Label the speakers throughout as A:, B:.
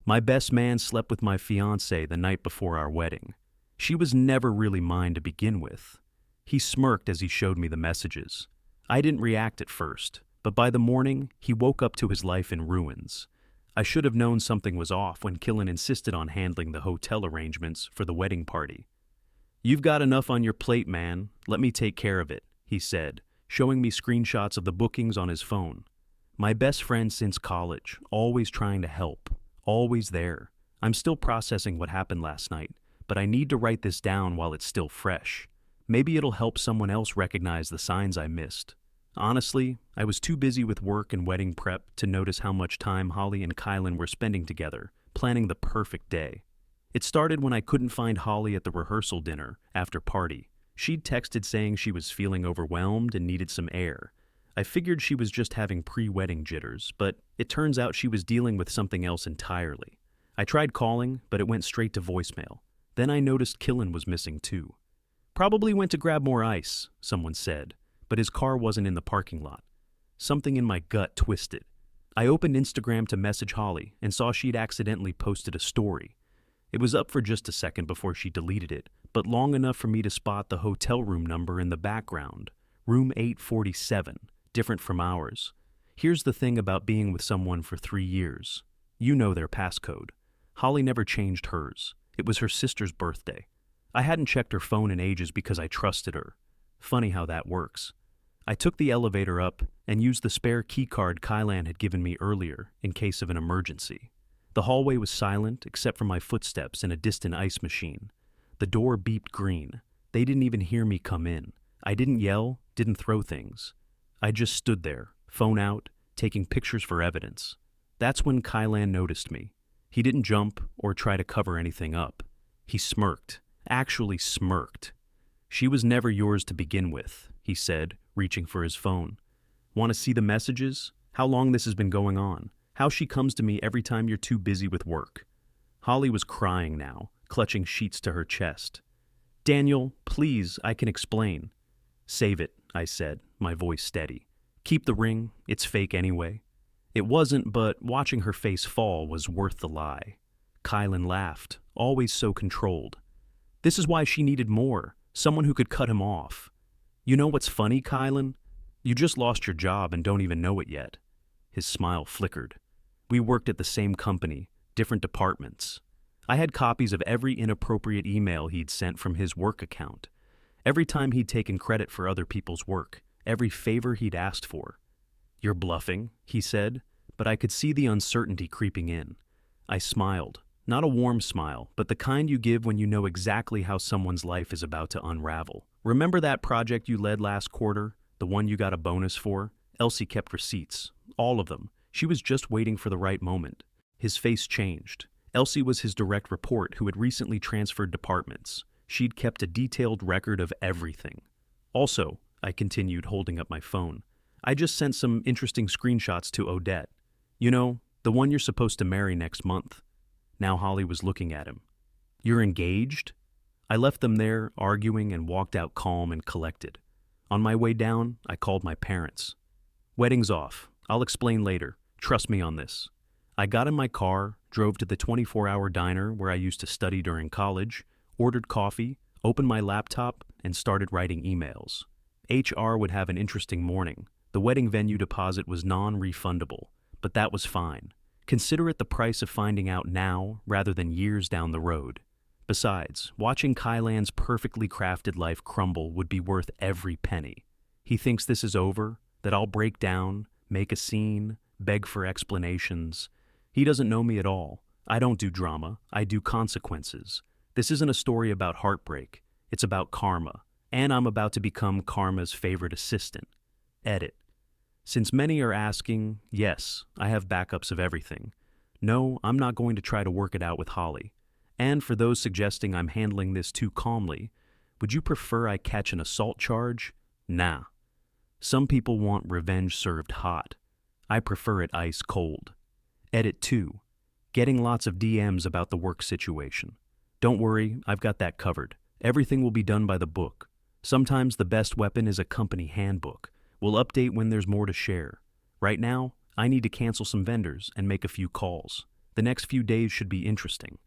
A: My best man slept with my fiancée the night before our wedding. She was never really mine to begin with. He smirked as he showed me the messages. I didn't react at first, but by the morning, he woke up to his life in ruins. I should have known something was off when Killen insisted on handling the hotel arrangements for the wedding party. "You've got enough on your plate, man. Let me take care of it," he said, showing me screenshots of the bookings on his phone. My best friend since college, always trying to help, always there. I'm still processing what happened last night, but I need to write this down while it's still fresh. Maybe it'll help someone else recognize the signs I missed. Honestly, I was too busy with work and wedding prep to notice how much time Holly and Kylan were spending together, planning the perfect day. It started when I couldn't find Holly at the rehearsal dinner after party. She'd texted saying she was feeling overwhelmed and needed some air. I figured she was just having pre-wedding jitters, but it turns out she was dealing with something else entirely. I tried calling, but it went straight to voicemail. Then I noticed Killen was missing too. "Probably went to grab more ice," someone said, but his car wasn't in the parking lot. Something in my gut twisted. I opened Instagram to message Holly and saw she'd accidentally posted a story. It was up for just a second before she deleted it, but long enough for me to spot the hotel room number in the background. Room 847, different from ours. Here's the thing about being with someone for 3 years. You know their passcode. Holly never changed hers. It was her sister's birthday. I hadn't checked her phone in ages because I trusted her. Funny how that works. I took the elevator up and used the spare keycard Kylan had given me earlier in case of an emergency. The hallway was silent except for my footsteps and a distant ice machine. The door beeped green. They didn't even hear me come in. I didn't yell, didn't throw things. I just stood there, phone out, taking pictures for evidence. That's when Kylan noticed me. He didn't jump or try to cover anything up. He smirked, actually smirked. "She was never yours to begin with," he said, reaching for his phone. "Want to see the messages? How long this has been going on? How she comes to me every time you're too busy with work." Holly was crying now, clutching sheets to her chest. "Daniel, please, I can explain." "Save it," I said, my voice steady. "Keep the ring, it's fake anyway." It wasn't, but watching her face fall was worth the lie. Kylan laughed, always so controlled. "This is why she needed more, someone who could cut him off. You know what's funny, Kylan? You just lost your job and don't even know it yet." His smile flickered. "We worked at the same company, different departments. I had copies of every inappropriate email he'd sent from his work account. Every time he'd taken credit for other people's work, every favor he'd asked for. 'You're bluffing,' he said, but I could see the uncertainty creeping in. I smiled, not a warm smile, but the kind you give when you know exactly how someone's life is about to unravel. 'Remember that project you led last quarter, the one you got a bonus for?' Elsie kept receipts, all of them. She was just waiting for the right moment." His face changed. Elsie was his direct report who had recently transferred departments. She'd kept a detailed record of everything. "Also," I continued, holding up my phone, "I just sent some interesting screenshots to Odette. You know, the one you're supposed to marry next month." Now Holly was looking at him. "You're engaged?" I left them there, arguing, and walked out calm and collected. On my way down, I called my parents. "Wedding's off. I'll explain later. Trust me on this." I got in my car, drove to the 24-hour diner where I used to study during college, ordered coffee, opened my laptop, and started writing emails. HR would have an interesting morning. The wedding venue deposit was non-refundable, but that was fine. Consider it the price of finding out now rather than years down the road. Besides, watching Kylan's perfectly crafted life crumble would be worth every penny. He thinks this is over, that I'll break down, make a scene, beg for explanations. He doesn't know me at all. I don't do drama, I do consequences. This isn't a story about heartbreak. It's about karma. And I'm about to become karma's favorite assistant. Edit. Since many are asking, yes, I have backups of everything. No, I'm not going to try to work it out with Holly. And for those suggesting I'm handling this too calmly, would you prefer I catch an assault charge? Nah. Some people want revenge served hot. I prefer it ice cold. Edit 2. Getting lots of DMs about the work situation. Don't worry, I've got that covered. Everything will be done by the book. Sometimes the best weapon is a company handbook. We'll update when there's more to share. Right now, I need to cancel some vendors and make a few calls. The next few days should be interesting.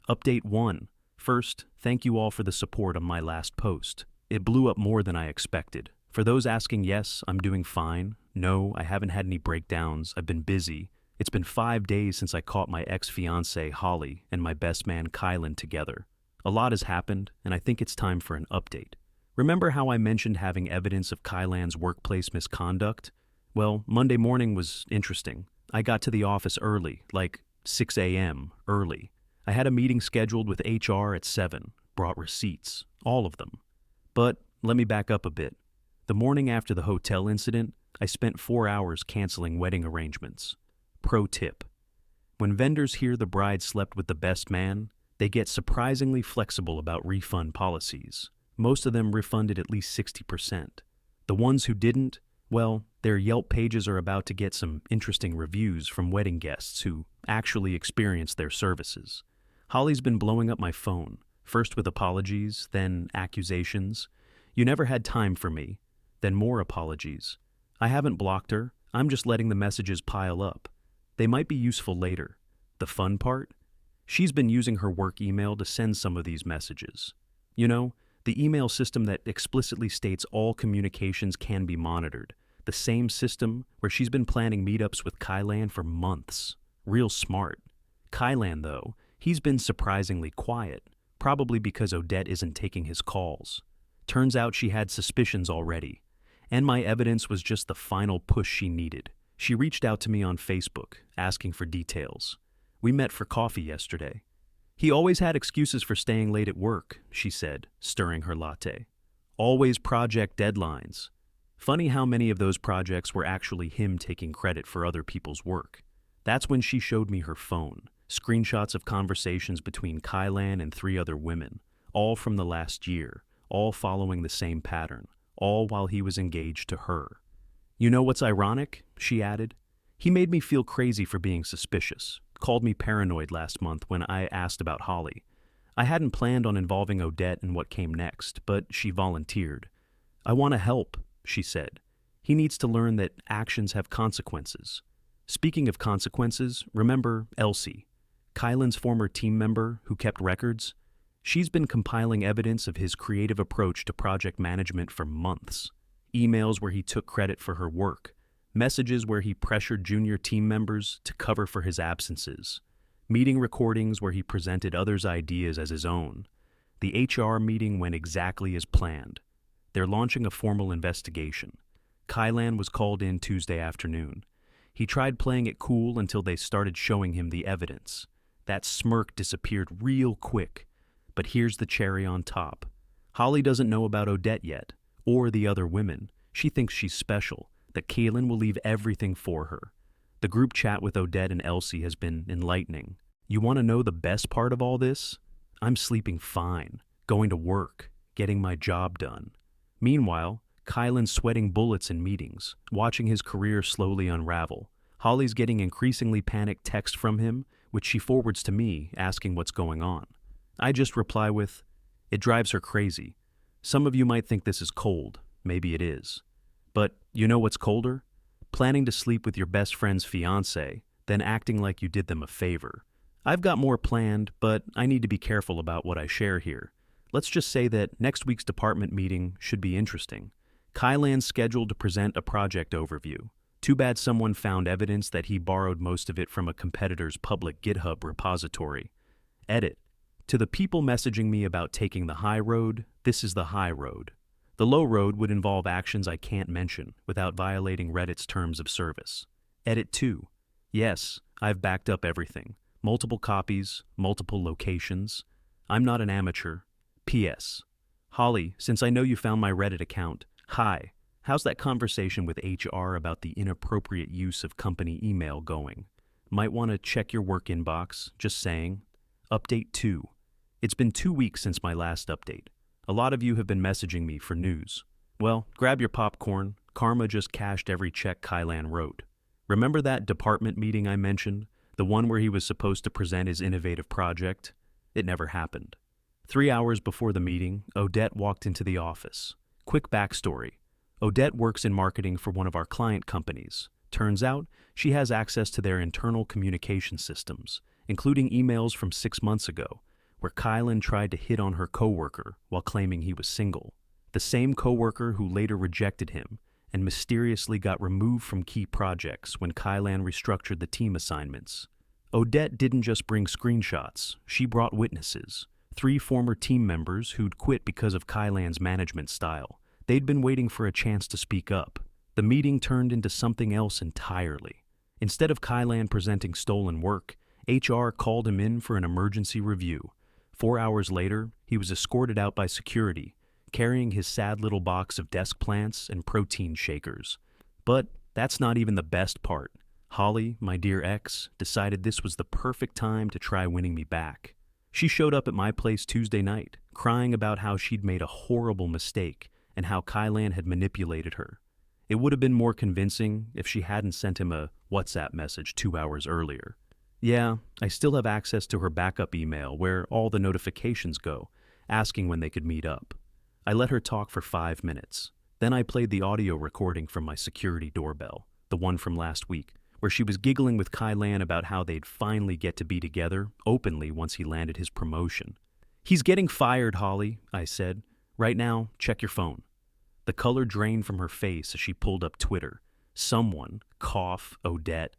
A: Update 1. First, thank you all for the support on my last post. It blew up more than I expected. For those asking, yes, I'm doing fine. No, I haven't had any breakdowns. I've been busy. It's been 5 days since I caught my ex-fiancée, Holly, and my best man, Kylan, together. A lot has happened, and I think it's time for an update. Remember how I mentioned having evidence of Kylan's workplace misconduct? Well, Monday morning was interesting. I got to the office early, like 6 a.m. early. I had a meeting scheduled with HR at 7, brought receipts, all of them. But let me back up a bit. The morning after the hotel incident, I spent 4 hours canceling wedding arrangements. Pro tip: when vendors hear the bride slept with the best man, they get surprisingly flexible about refund policies. Most of them refunded at least 60%. The ones who didn't, well, their Yelp pages are about to get some interesting reviews from wedding guests who actually experienced their services. Holly's been blowing up my phone, first with apologies, then accusations. You never had time for me, then more apologies. I haven't blocked her, I'm just letting the messages pile up. They might be useful later. The fun part? She's been using her work email to send some of these messages. You know, the email system that explicitly states all communications can be monitored. The same system where she's been planning meetups with Kylan for months. Real smart. Kylan, though, he's been surprisingly quiet, probably because Odette isn't taking his calls. Turns out she had suspicions already, and my evidence was just the final push she needed. She reached out to me on Facebook, asking for details. We met for coffee yesterday. He always had excuses for staying late at work, she said, stirring her latte. Always project deadlines. Funny how many of those projects were actually him taking credit for other people's work. That's when she showed me her phone, screenshots of conversations between Kylan and 3 other women, all from the last year, all following the same pattern, all while he was engaged to her. You know what's ironic? She added. He made me feel crazy for being suspicious, called me paranoid last month when I asked about Holly. I hadn't planned on involving Odette in what came next, but she volunteered. I want to help, she said. He needs to learn that actions have consequences. Speaking of consequences, remember Elsie, Kylan's former team member who kept records? She's been compiling evidence of his creative approach to project management for months. Emails where he took credit for her work, messages where he pressured junior team members to cover for his absences, meeting recordings where he presented others' ideas as his own. The HR meeting went exactly as planned. They're launching a formal investigation. Kylan was called in Tuesday afternoon. He tried playing it cool until they started showing him the evidence. That smirk disappeared real quick. But here's the cherry on top. Holly doesn't know about Odette yet, or the other women. She thinks she's special, that Kylan will leave everything for her. The group chat with Odette and Elsie has been enlightening. You want to know the best part of all this? I'm sleeping fine, going to work, getting my job done. Meanwhile, Kylan's sweating bullets in meetings, watching his career slowly unravel. Holly's getting increasingly panicked texts from him, which she forwards to me, asking what's going on. I just reply with, "It drives her crazy. Some of you might think this is cold. Maybe it is. But you know what's colder? Planning to sleep with your best friend's fiancé, then acting like you did them a favor. I've got more planned, but I need to be careful about what I share here. Let's just say that next week's department meeting should be interesting. Kylan's scheduled to present a project overview. Too bad someone found evidence that he borrowed most of it from a competitor's public GitHub repository. Edit. To the people messaging me about taking the high road, this is the high road. The low road would involve actions I can't mention without violating Reddit's terms of service. Edit 2. Yes, I've backed up everything. Multiple copies, multiple locations. I'm not an amateur. P.S. Holly, since I know you found my Reddit account, hi, how's that conversation with HR about the inappropriate use of company email going? Might want to check your work inbox, just saying. Update 2. It's been 2 weeks since my last update. A lot of you have been messaging me for news. Well, grab your popcorn. Karma just cashed every check Kylan wrote. Remember that department meeting I mentioned? The one where he was supposed to present his innovative project? It never happened. 3 hours before the meeting, Odette walked into the office. Quick backstory. Odette works in marketing for one of our client companies. Turns out, she has access to their internal communication systems, including emails from 6 months ago, where Kylan tried to hit on her coworker while claiming he was single. The same coworker who later rejected him and mysteriously got removed from key projects when Kylan restructured the team assignments. Odette didn't just bring screenshots, she brought witnesses. 3 former team members who'd quit because of Kylan's management style. They'd been waiting for a chance to speak up. The meeting turned into something else entirely. Instead of Kylan presenting stolen work, HR called him in for an emergency review. 4 hours later, he was escorted out by security, carrying his sad little box of desk plants and protein shakers. But that's not even the best part. Holly, my dear ex, decided this was the perfect time to try winning me back. She showed up at my place Tuesday night, crying about how she'd made a horrible mistake and how Kylan had manipulated her. It would have been more convincing if she hadn't sent him a WhatsApp message 2 hours earlier. Yeah, I still have access to her backup email where all the notifications go, asking when they could meet up. I let her talk for 5 minutes. Then I played the audio recording from my security doorbell, the one from last week, where she was giggling with Kylan about how they'd finally get to be together openly once he landed his promotion. "He's getting fired, Holly," I said. "Right now, check your phone." The color drained from her face as she pulled up Twitter. Someone, Odette,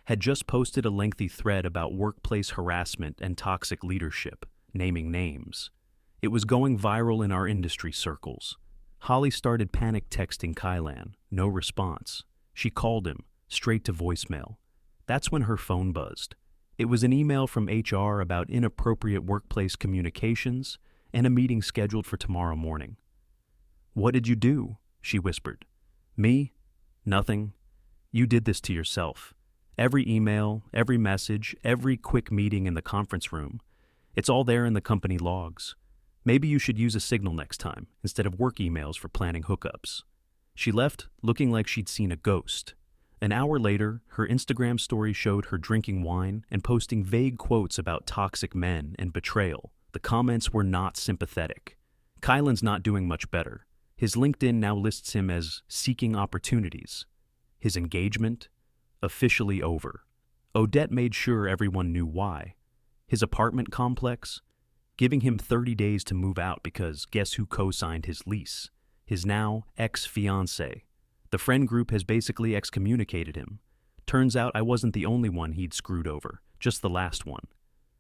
A: had just posted a lengthy thread about workplace harassment and toxic leadership, naming names. It was going viral in our industry circles. Holly started panic texting Kylan, no response. She called him, straight to voicemail. That's when her phone buzzed. It was an email from HR about inappropriate workplace communications and a meeting scheduled for tomorrow morning. "What did you do?" she whispered. "Me? Nothing. You did this to yourself. Every email, every message, every quick meeting in the conference room. It's all there in the company logs. Maybe you should use a signal next time, instead of work emails for planning hookups." She left looking like she'd seen a ghost. An hour later, her Instagram story showed her drinking wine and posting vague quotes about toxic men and betrayal. The comments were not sympathetic. Kylan's not doing much better. His LinkedIn now lists him as seeking opportunities. His engagement? Officially over. Odette made sure everyone knew why. His apartment complex? Giving him 30 days to move out because guess who co-signed his lease? His now ex-fiancée. The friend group has basically excommunicated him. Turns out I wasn't the only one he'd screwed over, just the last one.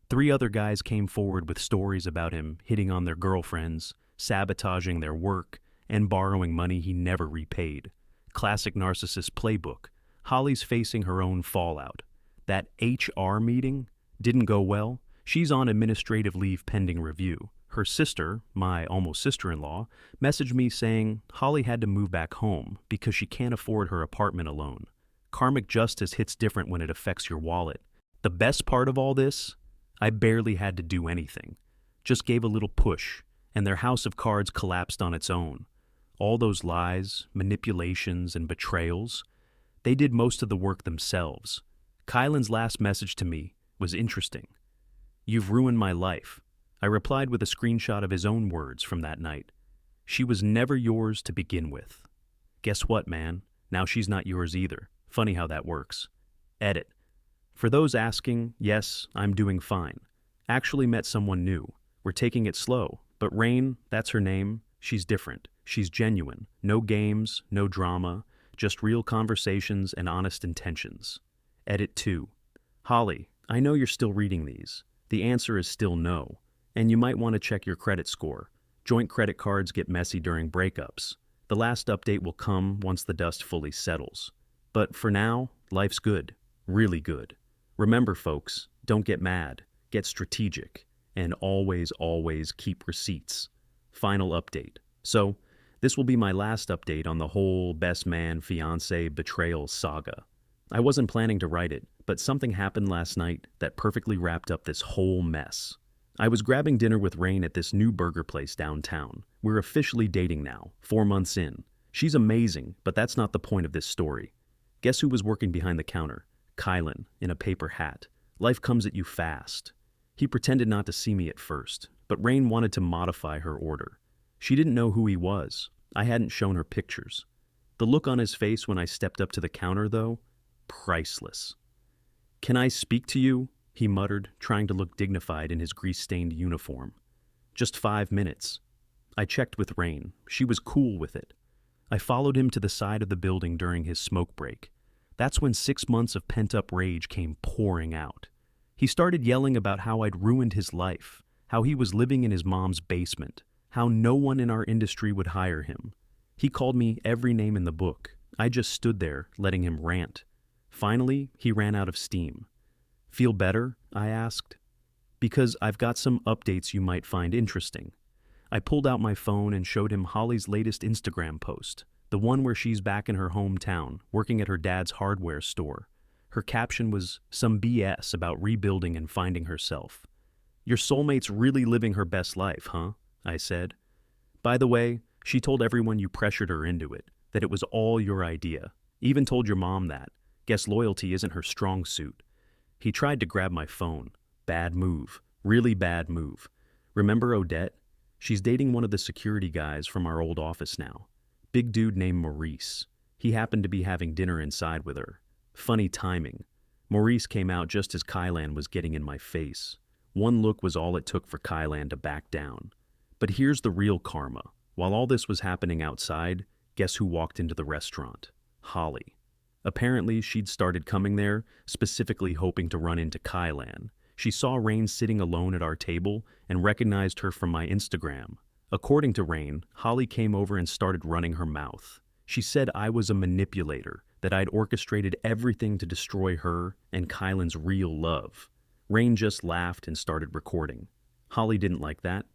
A: 3 other guys came forward with stories about him hitting on their girlfriends, sabotaging their work, and borrowing money he never repaid. Classic narcissist playbook. Holly's facing her own fallout. That HR meeting didn't go well. She's on administrative leave pending review. Her sister, my almost sister-in-law, messaged me saying Holly had to move back home because she can't afford her apartment alone. Karmic justice hits different when it affects your wallet. The best part of all this? I barely had to do anything. Just gave a little push, and their house of cards collapsed on its own. All those lies, manipulations, and betrayals, they did most of the work themselves. Kylan's last message to me was interesting. "You've ruined my life." I replied with a screenshot of his own words from that night. "She was never yours to begin with." Guess what, man? Now she's not yours either. Funny how that works. Edit. For those asking, yes, I'm doing fine. Actually met someone new. We're taking it slow. But Rain, that's her name, she's different. She's genuine. No games, no drama, just real conversations and honest intentions. Edit 2. Holly, I know you're still reading these. The answer is still no. And you might want to check your credit score. Joint credit cards get messy during breakups. The last update will come once the dust fully settles. But for now, life's good. Really good. Remember, folks, don't get mad. Get strategic. And always, always keep receipts. Final update. So, this will be my last update on the whole best man fiancé betrayal saga. I wasn't planning to write it, but something happened last night that perfectly wrapped up this whole mess. I was grabbing dinner with Rain at this new burger place downtown. We're officially dating now, 4 months in. She's amazing, but that's not the point of this story. Guess who was working behind the counter? Kylan, in a paper hat. Life comes at you fast. He pretended not to see me at first, but Rain wanted to modify her order. She didn't know who he was. I hadn't shown her pictures. The look on his face when I stepped up to the counter, though, priceless. "Can I speak to you?" he muttered, trying to look dignified in his grease-stained uniform. Just 5 minutes. I checked with Rain. She was cool with it. I followed him to the side of the building during his smoke break. That's when 6 months of pent-up rage came pouring out. He started yelling about how I'd ruined his life, how he was living in his mom's basement, how no one in our industry would hire him. He called me every name in the book. I just stood there, letting him rant. Finally, he ran out of steam. "Feel better?" I asked. "Because I've got some updates you might find interesting." I pulled out my phone and showed him Holly's latest Instagram post, the one where she's back in her hometown, working at her dad's hardware store. Her caption was some BS about rebuilding and finding herself. "Your soulmate's really living her best life, huh?" I said. "By the way, she told everyone you pressured her into it, that it was all your idea. Even told your mom that. Guess loyalty isn't her strong suit." He tried to grab my phone. Bad move. Really bad move. "Remember Odette? She's dating one of the security guys from our old office now. Big dude named Maurice. He happened to be having dinner inside with her. Funny timing. Maurice came out just as Kylan was getting in my face. One look was all it took for Kylan to back down. But here's the real karma. While all this was happening outside, guess who walked into the restaurant? Holly. Apparently, she'd started coming there, specifically hoping to run into Kylan. She saw Rain sitting alone at our table and recognized her from my Instagram. According to Rain, Holly came over and started running her mouth. She said I was a manipulator, that I'd orchestrated everything to destroy her and Kylan's real love. Rain just laughed and started recording. Holly didn't like that.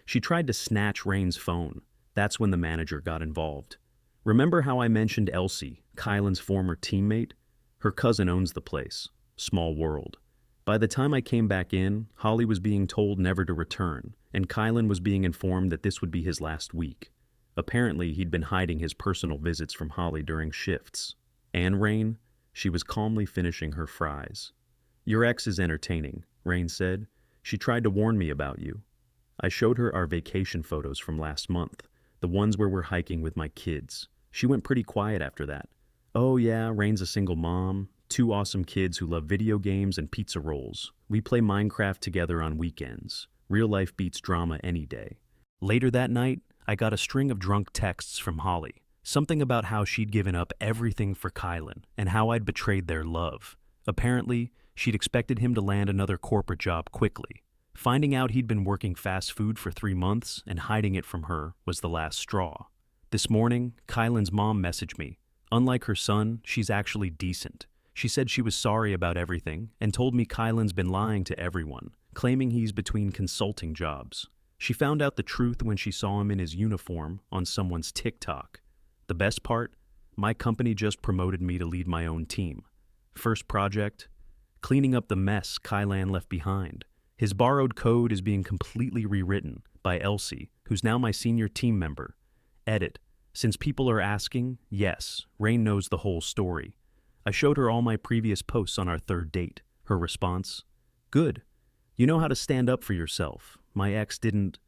A: She tried to snatch Rain's phone. That's when the manager got involved. Remember how I mentioned Elsie, Kylan's former teammate? Her cousin owns the place. Small world. By the time I came back in, Holly was being told never to return, and Kylan was being informed that this would be his last week. Apparently, he'd been hiding his personal visits from Holly during shifts. And Rain? She was calmly finishing her fries. "Your ex is entertaining," Rain said. "She tried to warn me about you." I showed her our vacation photos from last month, the ones where we're hiking with my kids. She went pretty quiet after that. "Oh yeah, Rain's a single mom, 2 awesome kids who love video games and pizza rolls. We play Minecraft together on weekends. Real life beats drama any day." Later that night, I got a string of drunk texts from Holly. Something about how she'd given up everything for Kylan and how I'd betrayed their love. Apparently, she'd expected him to land another corporate job quickly. Finding out he'd been working fast food for 3 months and hiding it from her was the last straw. This morning, Kylan's mom messaged me. Unlike her son, she's actually decent. She said she was sorry about everything and told me Kylan's been lying to everyone, claiming he's between consulting jobs. She found out the truth when she saw him in his uniform on someone's TikTok. The best part? My company just promoted me to lead my own team. First project? Cleaning up the mess Kylan left behind. His borrowed code is being completely rewritten by Elsie, who's now my senior team member. Edit. Since people are asking, yes, Rain knows the whole story. I showed her all my previous posts on our 3rd date. Her response? "Good. You know how to stand up for yourself. My ex didn't."